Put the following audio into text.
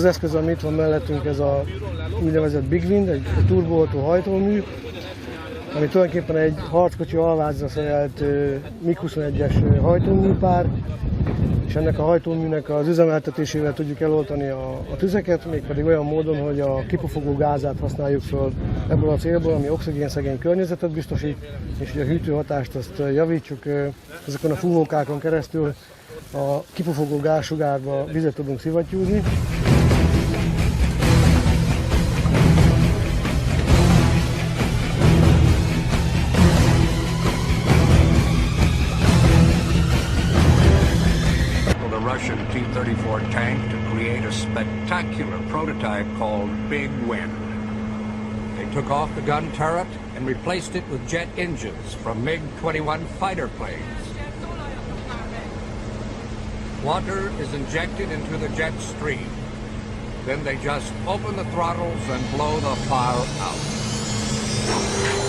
az eszköz, ami itt van mellettünk, ez a úgynevezett Big Wind, egy turbooltó hajtómű, ami tulajdonképpen egy harckocsi alvázra szerelt MiG-21-es hajtóműpár, és ennek a hajtóműnek az üzemeltetésével tudjuk eloltani a tüzeket, mégpedig olyan módon, hogy a kipufogó gázát használjuk föl ebből a célból, ami oxigénszegény környezetet biztosít, és hogy a hűtőhatást azt javítsuk, ezeken a fúvókákon keresztül a kipufogó gázsugárba vizet tudunk szivattyúzni. Russian T-34 tank to create a spectacular prototype called Big Wind. They took off the gun turret and replaced it with jet engines from MiG-21 fighter planes. Water is injected into the jet stream. Then they just open the throttles and blow the fire out.